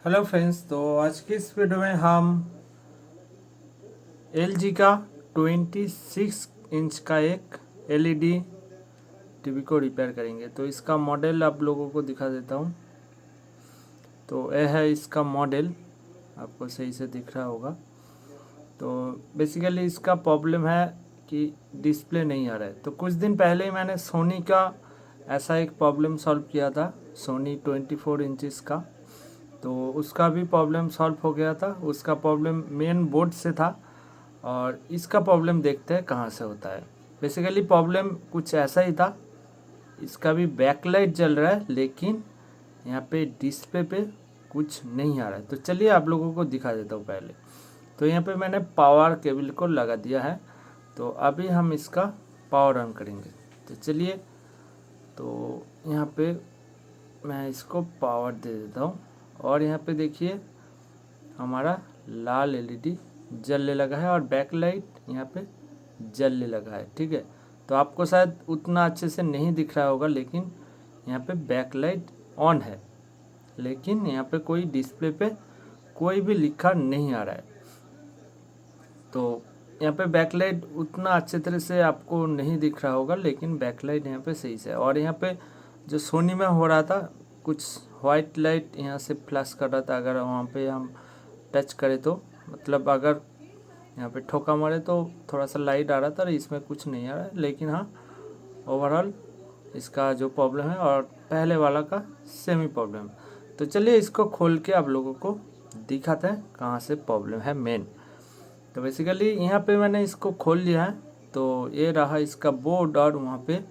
Hello friends, तो आज की इस वीडियो में हम LG का 26 इंच का एक LED टीवी को रिपेयर करेंगे। तो इसका मॉडल आप लोगों को दिखा देता हूँ। तो यह है इसका मॉडल, आपको सही से दिख रहा होगा। तो बेसिकली इसका प्रॉब्लम है कि डिस्प्ले नहीं आ रहा है। तो कुछ दिन पहले ही मैंने सोनी का ऐसा एक प्रॉब्लम सॉल्व किया था, सोनी 24 इंचज़ का। तो उसका भी प्रॉब्लम सॉल्व हो गया था। उसका प्रॉब्लम मेन बोर्ड से था और इसका प्रॉब्लम देखते हैं कहाँ से होता है। बेसिकली प्रॉब्लम कुछ ऐसा ही था। इसका भी बैकलाइट जल रहा है, लेकिन यहाँ पे डिस्प्ले पे कुछ नहीं आ रहा है। तो चलिए आप लोगों को दिखा देता हूँ पहले। तो यहाँ पे मैंने पावर केबल को लगा दिया है। तो अभी हम इसका पावर ऑन करेंगे। तो चलिए, तो यहाँ पे मैं इसको पावर दे देता हूँ और यहाँ पे देखिए हमारा लाल LED जलने लगा है और बैकलाइट यहाँ पे जलने लगा है। ठीक है, तो आपको शायद उतना अच्छे से नहीं दिख रहा होगा, लेकिन यहाँ पे बैकलाइट ऑन है, लेकिन यहाँ पे कोई डिस्प्ले पे कोई भी लिखा नहीं आ रहा है। तो यहाँ पे बैकलाइट उतना अच्छे तरह से आपको नहीं दिख रहा होगा, लेकिन बैकलाइट यहाँ पे सही से है। और यहाँ पे जो सोनी में हो रहा था, कुछ वाइट लाइट यहाँ से फ्लैश कर रहा था। अगर वहाँ पे हम टच करें तो मतलब अगर यहाँ पे ठोका मारे तो थोड़ा सा लाइट आ रहा था, और इसमें कुछ नहीं आ रहा है। लेकिन हाँ, ओवरऑल इसका जो प्रॉब्लम है और पहले वाला का सेम ही प्रॉब्लम। तो चलिए इसको खोल के आप लोगों को दिखाते हैं कहाँ से प्रॉब्लम है मेन। तो बेसिकली यहाँ पे मैंने इसको खोल लिया है। तो ये रहा इसका बोर्ड और वहाँ पे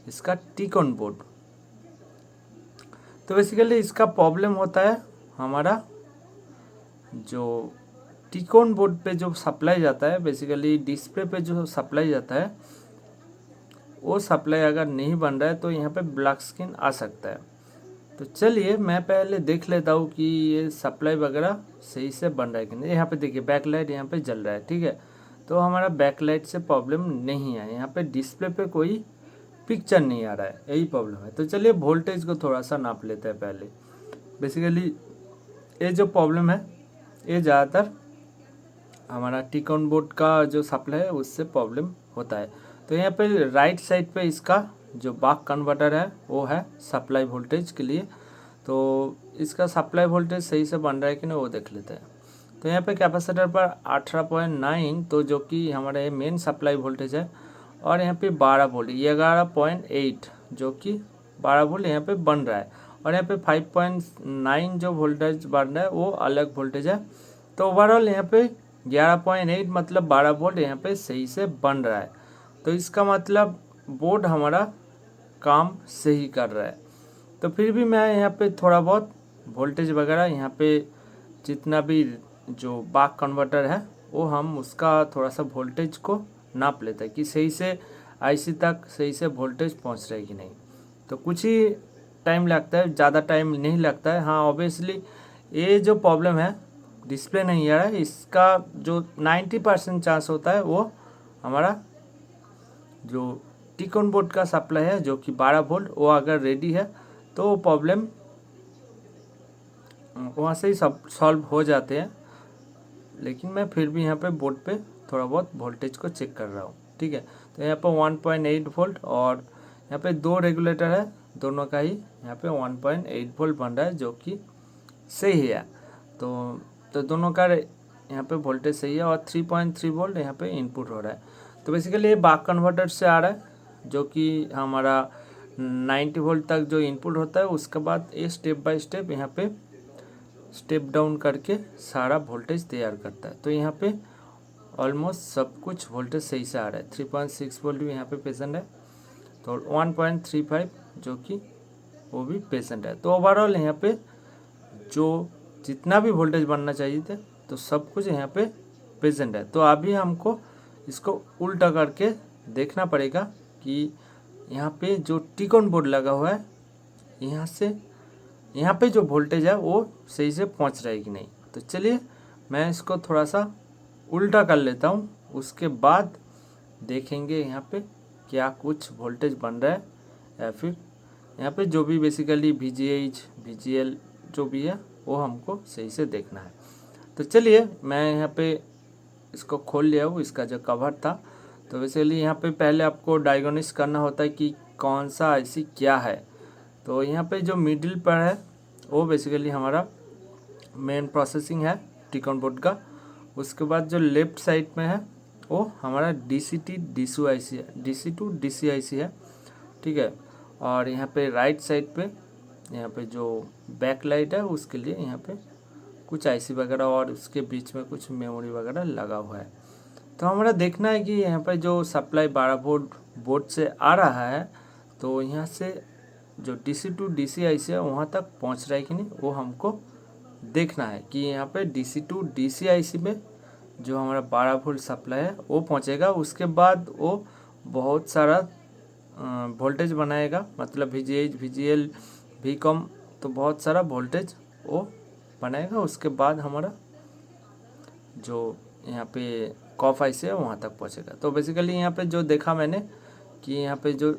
इसका टिकॉन बोर्ड। तो बेसिकली इसका प्रॉब्लम होता है हमारा जो टिकॉन बोर्ड पे जो सप्लाई जाता है, बेसिकली डिस्प्ले पे जो सप्लाई जाता है, वो सप्लाई अगर नहीं बन रहा है तो यहाँ पे ब्लैक स्क्रीन आ सकता है। तो चलिए मैं पहले देख लेता हूँ कि ये सप्लाई वगैरह सही से बन रहा है कि नहीं। यहाँ पे देखिए बैकलाइट यहाँ पे जल रहा है। ठीक है, तो हमारा बैकलाइट से प्रॉब्लम नहीं है। यहाँ पे डिस्प्ले पे कोई पिक्चर नहीं आ रहा है, यही प्रॉब्लम है। तो चलिए वोल्टेज को थोड़ा सा नाप लेते हैं पहले। बेसिकली ये जो प्रॉब्लम है ये ज़्यादातर हमारा टिकॉन बोर्ड का जो सप्लाई है उससे प्रॉब्लम होता है। तो यहाँ पे राइट साइड पे इसका जो बक कन्वर्टर है वो है सप्लाई वोल्टेज के लिए। तो इसका सप्लाई वोल्टेज सही से बन रहा है कि नहीं वो देख लेते हैं। तो यहाँ पे कैपेसिटर पर 18.9, तो जो कि हमारे मेन सप्लाई वोल्टेज है, और यहाँ पे 12 वोल्ट, 11.8 जो कि 12 वोल्ट यहाँ पे बन रहा है। और यहाँ पे 5.9 जो वोल्टेज बन रहा है वो अलग वोल्टेज है। तो ओवरऑल यहाँ पे 11.8 मतलब 12 वोल्ट यहाँ पे सही से बन रहा है। तो इसका मतलब बोर्ड हमारा काम सही कर रहा है। तो फिर भी मैं यहाँ पे थोड़ा बहुत वोल्टेज वगैरह यहाँ पे जितना भी जो बक कन्वर्टर है वो हम उसका थोड़ा सा वोल्टेज को नाप लेते हैं कि सही से IC तक सही से वोल्टेज पहुँच रहा है कि नहीं। तो कुछ ही टाइम लगता है, ज़्यादा टाइम नहीं लगता है। हाँ, ऑब्वियसली ये जो प्रॉब्लम है डिस्प्ले नहीं आ रहा है, इसका जो 90% चांस होता है वो हमारा जो टिकॉन बोर्ड का सप्लाई है जो कि 12 वोल्ट, वो अगर रेडी है तो वो प्रॉब्लम वहाँ से ही सब सॉल्व हो जाते हैं। लेकिन मैं फिर भी यहाँ पे बोर्ड पे थोड़ा बहुत वोल्टेज को चेक कर रहा हूँ। ठीक है, तो यहाँ पे 1.8 वोल्ट और यहाँ पे दो रेगुलेटर है, दोनों का ही यहाँ पे 1.8 वोल्ट बन रहा है जो कि सही है। तो दोनों का यहाँ पे वोल्टेज सही है और 3.3 वोल्ट यहाँ पे इनपुट हो रहा है। तो बेसिकली ये बक कन्वर्टर से आ रहा है जो कि हमारा 90 वोल्ट तक जो इनपुट होता है, उसके बाद ये स्टेप बाय स्टेप यहाँ पे स्टेप डाउन करके सारा वोल्टेज तैयार करता है। तो यहाँ पे ऑलमोस्ट सब कुछ वोल्टेज सही से आ रहा है। 3.6 वोल्ट भी यहाँ पे पेशेंट है, तो 1.35 जो कि वो भी पेशेंट है। तो ओवरऑल यहाँ पे जो जितना भी वोल्टेज बनना चाहिए थे तो सब कुछ यहाँ पे प्रेजेंट है। तो अभी हमको इसको उल्टा करके देखना पड़ेगा कि यहाँ पे जो टिकॉन बोर्ड लगा हुआ है यहाँ से यहाँ पे जो वोल्टेज है वो सही से पहुँच रहा है कि नहीं। तो चलिए मैं इसको थोड़ा सा उल्टा कर लेता हूँ, उसके बाद देखेंगे यहाँ पे क्या कुछ वोल्टेज बन रहा है या फिर यहाँ पे जो भी बेसिकली VGH VGL जो भी है वो हमको सही से देखना है। तो चलिए मैं यहाँ पे इसको खोल लिया हूँ, इसका जो कवर था। तो बेसिकली यहाँ पे पहले आपको डायग्नोसिस करना होता है कि कौन सा आईसी क्या है। तो यहाँ पे जो मिडिल पर है वो बेसिकली हमारा मेन प्रोसेसिंग है टिकॉन बोर्ड का। उसके बाद जो लेफ्ट साइड में है वो हमारा DCT DCU IC है, DC to DC IC है, ठीक है। और यहाँ पे राइट साइड पे यहाँ पे जो बैक लाइट है उसके लिए यहाँ पे कुछ IC वगैरह और उसके बीच में कुछ मेमोरी वगैरह लगा हुआ है। तो हमारा देखना है कि यहाँ पर जो सप्लाई 12 वोल्ट बोर्ड से आ रहा है तो यहाँ से जो DC to DC IC है वहाँ तक पहुँच रहा है कि नहीं, वो हमको देखना है कि यहाँ पे DC to DC IC में जो हमारा 12 वोल्ट सप्लाई है वो पहुँचेगा। उसके बाद वो बहुत सारा वोल्टेज बनाएगा, मतलब VGH VGL VCOM, तो बहुत सारा वोल्टेज वो बनाएगा। उसके बाद हमारा जो यहाँ पे कॉफ IC है वहाँ तक पहुँचेगा। तो बेसिकली यहाँ पे जो देखा मैंने कि यहाँ पे जो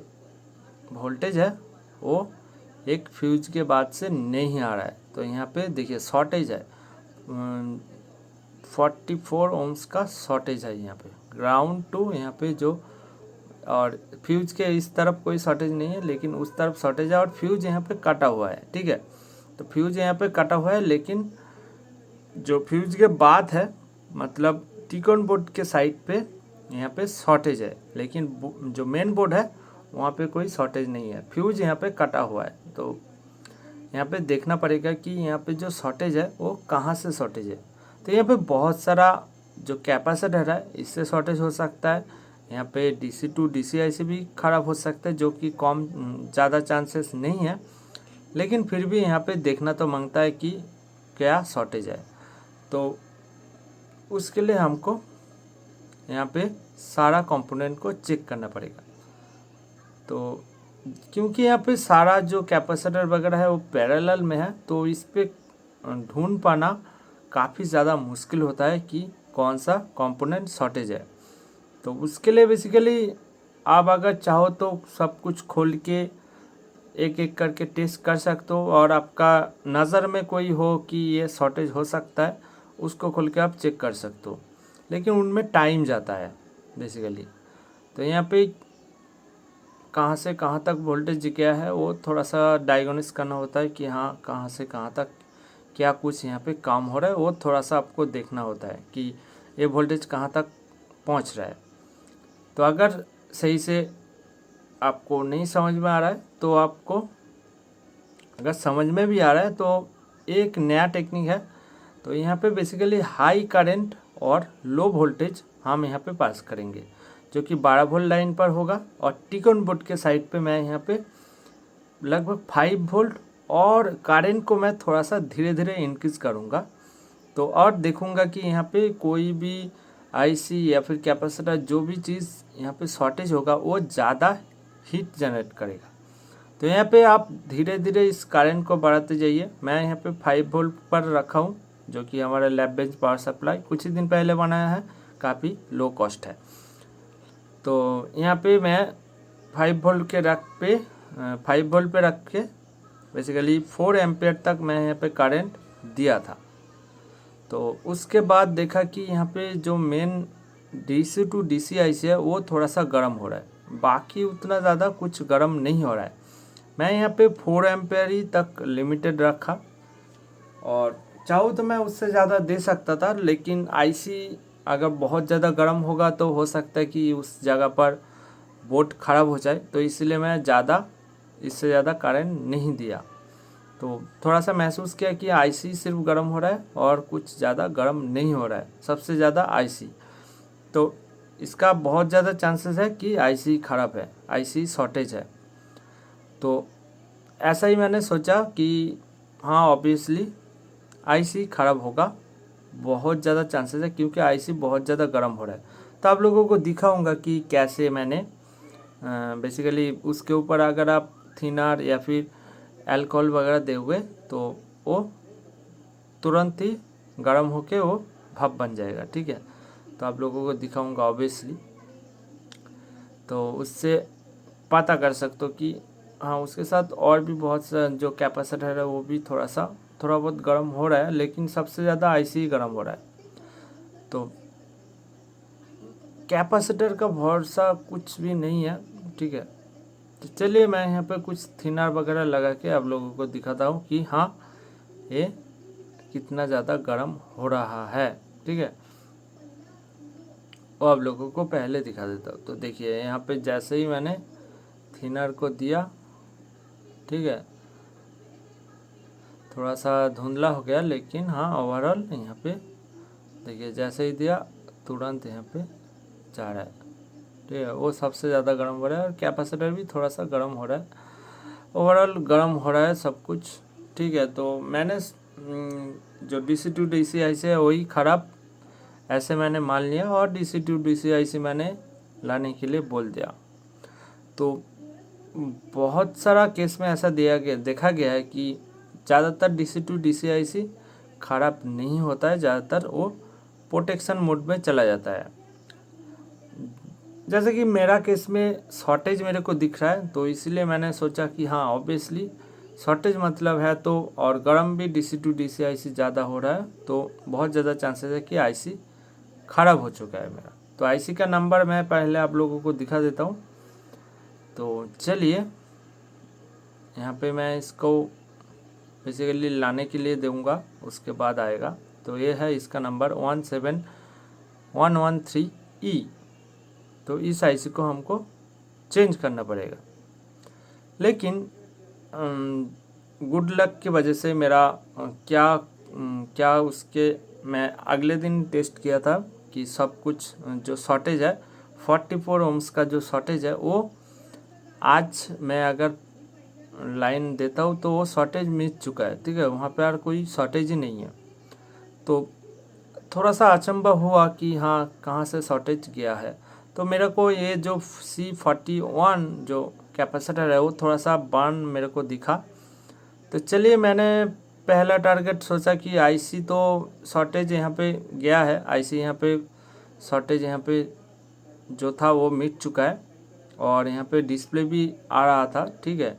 वोल्टेज है वो एक फ्यूज के बाद से नहीं आ रहा है। तो यहाँ पे देखिए शॉर्टेज है, 44 ओम्स का शॉर्टेज है यहाँ पे ग्राउंड टू यहाँ पे जो, और फ्यूज के इस तरफ कोई शॉर्टेज नहीं है लेकिन उस तरफ शॉर्टेज है, और फ्यूज यहाँ पे कटा हुआ है, ठीक है। तो फ्यूज यहाँ पे कटा हुआ है, लेकिन जो फ्यूज के बाद है मतलब टिकॉन बोर्ड के साइड पे यहाँ पे शॉर्टेज है, लेकिन जो मेन बोर्ड है वहाँ पे कोई शॉर्टेज नहीं है, फ्यूज यहाँ पे कटा हुआ है। तो यहाँ पे देखना पड़ेगा कि यहाँ पे जो शॉर्टेज है वो कहाँ से शॉर्टेज है। तो यहाँ पे बहुत सारा जो कैपेसिटर है इससे शॉर्टेज हो सकता है। यहाँ पे DC to DC IC भी ख़राब हो सकता है, जो कि कम ज़्यादा चांसेस नहीं है, लेकिन फिर भी यहाँ पे देखना तो मांगता है कि क्या शॉर्टेज है। तो उसके लिए हमको यहाँ पे सारा कंपोनेंट को चेक करना पड़ेगा। तो क्योंकि यहाँ पे सारा जो कैपेसिटर वगैरह है वो पैरेलल में है, तो इस पे ढूंढ पाना काफ़ी ज़्यादा मुश्किल होता है कि कौन सा कंपोनेंट शॉर्टेज है। तो उसके लिए बेसिकली आप अगर चाहो तो सब कुछ खोल के एक एक करके टेस्ट कर सकते हो, और आपका नज़र में कोई हो कि ये शॉर्टेज हो सकता है उसको खोल के आप चेक कर सकते हो, लेकिन उनमें टाइम जाता है बेसिकली। तो यहाँ पे कहाँ से कहाँ तक वोल्टेज गया है वो थोड़ा सा डायग्नोसिस करना होता है कि हाँ कहाँ से कहाँ तक क्या कुछ यहाँ पे काम हो रहा है, वो थोड़ा सा आपको देखना होता है कि ये वोल्टेज कहाँ तक पहुँच रहा है। तो अगर सही से आपको नहीं समझ में आ रहा है तो आपको, अगर समझ में भी आ रहा है तो एक नया टेक्निक है। तो यहाँ पे बेसिकली हाई करंट और लो वोल्टेज हम यहाँ पे पास करेंगे, जो कि 12 वोल्ट लाइन पर होगा, और टिकॉन बोर्ड के साइड पे मैं यहाँ पे लगभग 5 वोल्ट, और करंट को मैं थोड़ा सा धीरे धीरे इंक्रीज करूँगा। तो और देखूँगा कि यहाँ पे कोई भी IC या फिर कैपेसिटर जो भी चीज़ यहाँ पे शॉर्टेज होगा वो ज़्यादा हीट जनरेट करेगा। तो यहाँ पे आप धीरे धीरे इस करंट को बढ़ाते जाइए। मैं यहाँ पे 5 वोल्ट पर रखा हूँ, जो कि हमारा लैब बेंच पावर सप्लाई कुछ ही दिन पहले बनाया है, काफ़ी लो कॉस्ट है। तो यहाँ पे मैं 5 वोल्ट के 5 वोल्ट पे रख के बेसिकली 4 एम्पेयर तक मैं यहाँ पे करंट दिया था। तो उसके बाद देखा कि यहाँ पे जो main DC to DC IC है वो थोड़ा सा गर्म हो रहा है, बाकी उतना ज़्यादा कुछ गर्म नहीं हो रहा है। मैं यहाँ पे 4 एम्पेयर ही तक लिमिटेड रखा, और चाहूँ तो मैं उससे ज़्यादा दे सकता था, लेकिन IC अगर बहुत ज़्यादा गर्म होगा तो हो सकता है कि उस जगह पर बोर्ड ख़राब हो जाए, तो इसलिए मैं इससे ज़्यादा करंट नहीं दिया। तो थोड़ा सा महसूस किया कि IC सिर्फ गर्म हो रहा है और कुछ ज़्यादा गर्म नहीं हो रहा है, सबसे ज़्यादा IC। तो इसका बहुत ज़्यादा चांसेस है कि IC ख़राब है, IC शॉर्टेज है। तो ऐसा ही मैंने सोचा कि हाँ ऑब्वियसली IC ख़राब होगा, बहुत ज़्यादा चांसेस है, क्योंकि IC बहुत ज़्यादा गर्म हो रहा है। तो आप लोगों को दिखाऊंगा कि कैसे मैंने बेसिकली उसके ऊपर अगर आप थिनर या फिर अल्कोहल वगैरह दोगे तो वो तुरंत ही गर्म होके वो भाप बन जाएगा, ठीक है। तो आप लोगों को दिखाऊंगा ऑब्वियसली, तो उससे पता कर सकते हो कि हाँ उसके साथ और भी बहुत सा जो कैपेसिटर है वो भी थोड़ा सा थोड़ा बहुत गर्म हो रहा है, लेकिन सबसे ज़्यादा आईसी ही गर्म हो रहा है। तो कैपेसिटर का भरोसा कुछ भी नहीं है, ठीक है। तो चलिए मैं यहाँ पे कुछ थिनर वगैरह लगा के आप लोगों को दिखाता हूँ कि हाँ ये कितना ज़्यादा गर्म हो रहा है, ठीक है। वो आप लोगों को पहले दिखा देता हूँ। तो देखिए यहाँ पे जैसे ही मैंने थिनर को दिया, ठीक है, थोड़ा सा धुंधला हो गया, लेकिन हाँ ओवरऑल यहाँ पे देखिए जैसे ही दिया तुरंत यहाँ पे जा रहा है, ठीक है। वो सबसे ज़्यादा गर्म हो रहा है और कैपेसिटर भी थोड़ा सा गर्म हो रहा है, ओवरऑल गर्म हो रहा है सब कुछ, ठीक है। तो मैंने जो DC to DC IC है वही ख़राब ऐसे मैंने मान लिया और DC to DC IC मैंने लाने के लिए बोल दिया। तो बहुत सारा केस में ऐसा देखा गया है कि ज़्यादातर DC to DC IC ख़राब नहीं होता है, ज़्यादातर वो प्रोटेक्शन मोड में चला जाता है। जैसे कि मेरा केस में शॉर्टेज मेरे को दिख रहा है, तो इसलिए मैंने सोचा कि हाँ ऑब्वियसली शॉर्टेज मतलब है तो, और गर्म भी DC to DC IC ज़्यादा हो रहा है, तो बहुत ज़्यादा चांसेस है कि IC ख़राब हो चुका है मेरा। तो IC का नंबर मैं पहले आप लोगों को दिखा देता हूँ। तो चलिए यहाँ पे मैं इसको बेसिकली लाने के लिए दूँगा, उसके बाद आएगा। तो ये है इसका नंबर 17113E। तो इस IC को हमको चेंज करना पड़ेगा, लेकिन गुड लक की वजह से मेरा क्या उसके मैं अगले दिन टेस्ट किया था कि सब कुछ जो शॉर्टेज है 44 ओम्स का जो शॉर्टेज है वो आज मैं अगर लाइन देता हूँ तो वो शॉर्टेज मिट चुका है, ठीक है। वहाँ पे यार कोई शॉर्टेज ही नहीं है। तो थोड़ा सा अचंभा हुआ कि हाँ कहाँ से शॉर्टेज गया है। तो मेरे को ये जो C41 जो कैपेसिटर है वो थोड़ा सा बर्न मेरे को दिखा। तो चलिए मैंने पहला टारगेट सोचा कि IC तो शॉर्टेज यहाँ पे गया है, IC यहाँ पे शॉर्टेज यहाँ पे जो था वो मिट चुका है और यहाँ पे डिस्प्ले भी आ रहा था, ठीक है,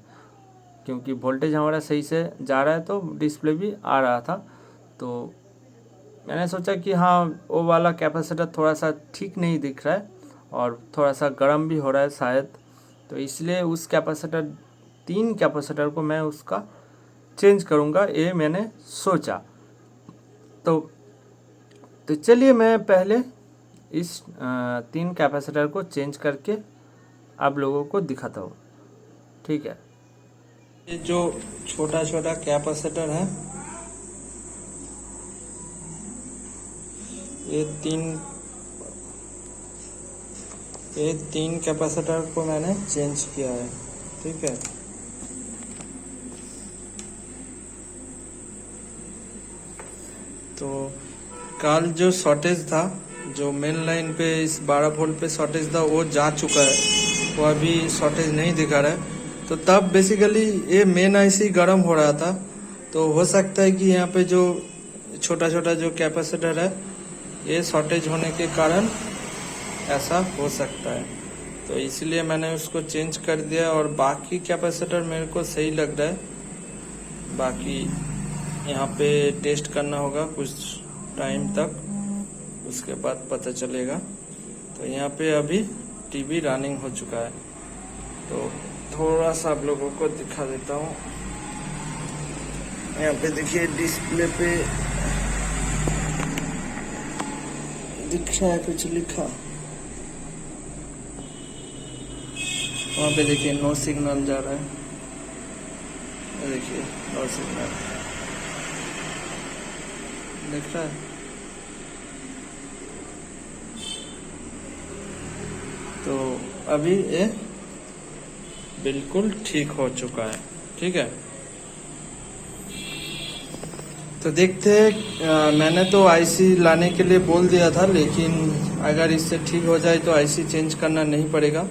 क्योंकि वोल्टेज हमारा सही से जा रहा है तो डिस्प्ले भी आ रहा था। तो मैंने सोचा कि हाँ वो वाला कैपेसिटर थोड़ा सा ठीक नहीं दिख रहा है और थोड़ा सा गर्म भी हो रहा है शायद, तो इसलिए उस कैपेसिटर 3 कैपेसिटर को मैं उसका चेंज करूँगा, ये मैंने सोचा। तो चलिए मैं पहले इस 3 कैपेसिटर को चेंज करके आप लोगों को दिखाता हूँ, ठीक है। ये जो छोटा छोटा कैपेसिटर है ये तीन कैपेसिटर को मैंने चेंज किया है, ठीक है। तो कल जो शॉर्टेज था, जो मेन लाइन पे इस 12 वोल्ट पे शॉर्टेज था वो जा चुका है, वो अभी शॉर्टेज नहीं दिखा रहा है। तो तब बेसिकली ये मेन IC गर्म हो रहा था, तो हो सकता है कि यहाँ पे जो छोटा छोटा जो कैपेसिटर है ये शॉर्टेज होने के कारण ऐसा हो सकता है। तो इसलिए मैंने उसको चेंज कर दिया और बाकी कैपेसिटर मेरे को सही लग रहा है। बाकी यहाँ पे टेस्ट करना होगा कुछ टाइम तक, उसके बाद पता चलेगा। तो यहाँ पे अभी टीवी रनिंग हो चुका है, तो थोड़ा सा आप लोगों को दिखा देता हूँ। यहाँ पे देखिए डिस्प्ले पे दिख रहा है कुछ लिखा, वहाँ पे देखिए नो सिग्नल जा रहा है, देखिए नो सिग्नल दिख रहा है। तो अभी ये बिल्कुल ठीक हो चुका है, ठीक है। तो देखते हैं, मैंने तो IC लाने के लिए बोल दिया था, लेकिन अगर इससे ठीक हो जाए तो IC चेंज करना नहीं पड़ेगा।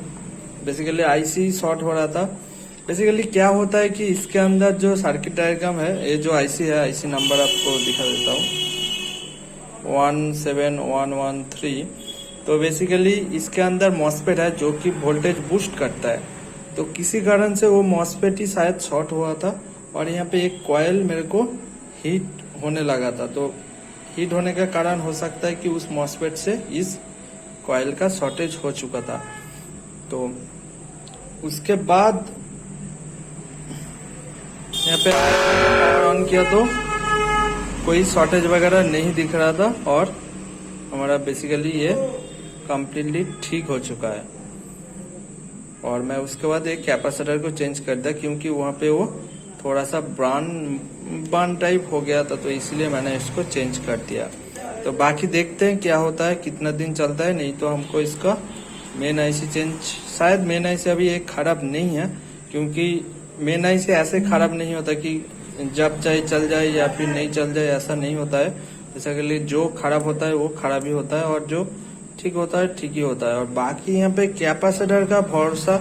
बेसिकली IC शॉर्ट हो रहा था। बेसिकली क्या होता है कि इसके अंदर जो सर्किट डायग्राम है, ये जो IC है, IC नंबर आपको दिखा देता हूँ 17113। तो बेसिकली इसके अंदर मॉसफेट है जो कि वोल्टेज बूस्ट करता है। तो किसी कारण से वो मॉसफेट ही शायद शॉर्ट हुआ था और यहाँ पे एक कॉयल मेरे को हीट होने लगा था। तो हीट होने का कारण हो सकता है कि उस मॉसफेट से इस कॉइल का शॉर्टेज हो चुका था। तो उसके बाद यहाँ पे पावर ऑन किया तो कोई शॉर्टेज वगैरह नहीं दिख रहा था और हमारा बेसिकली ये कम्प्लीटली ठीक हो चुका है। और मैं उसके बाद एक कैपेसिटर को चेंज कर दिया क्योंकि वहाँ पे वो थोड़ा सा ब्राउन टाइप हो गया था, तो इसलिए मैंने इसको चेंज कर दिया। तो बाकी देखते हैं क्या होता है, कितना दिन चलता है। नहीं तो हमको इसका मेन आईसी चेंज, शायद मेन आईसी अभी एक खराब नहीं है, क्योंकि मेन आईसी ऐसे खराब नहीं होता कि जब चाहे चल जाए या फिर नहीं चल जाए, ऐसा नहीं होता है। जैसा कि जो खराब होता है वो खराब ही होता है और जो ठीक होता है ठीक ही होता है। और बाकी यहाँ पे कैपेसिटर का भरोसा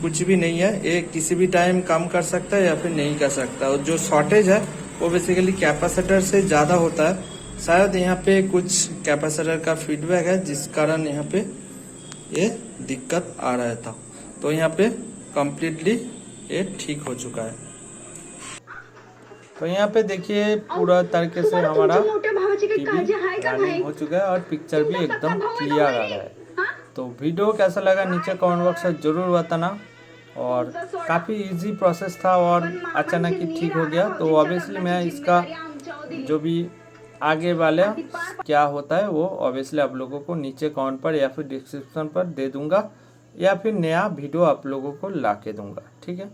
कुछ भी नहीं है, ये किसी भी टाइम कम कर सकता है या फिर नहीं कर सकता। और जो शॉर्टेज है वो बेसिकली कैपेसिटर से ज़्यादा होता है। शायद यहाँ पे कुछ कैपेसिटर का फीडबैक है जिस कारण यहाँ पे ये दिक्कत आ रहा था। तो यहाँ पे कम्प्लीटली ये ठीक हो चुका है। तो यहाँ पे देखिए पूरा तरीके से हमारा टीवी रनिंग हो चुका है और पिक्चर भी एकदम क्लियर आ रहा है। तो वीडियो कैसा लगा नीचे कमेंट बॉक्स में ज़रूर बताना। और काफ़ी इजी प्रोसेस था और अचानक ही ठीक हो गया। तो ऑब्वियसली मैं इसका जो भी आगे वाला क्या होता है वो ऑब्वियसली आप लोगों को नीचे कमेंट पर या फिर डिस्क्रिप्शन पर दे दूंगा, या फिर नया वीडियो आप लोगों को ला के दूंगा। ठीक है।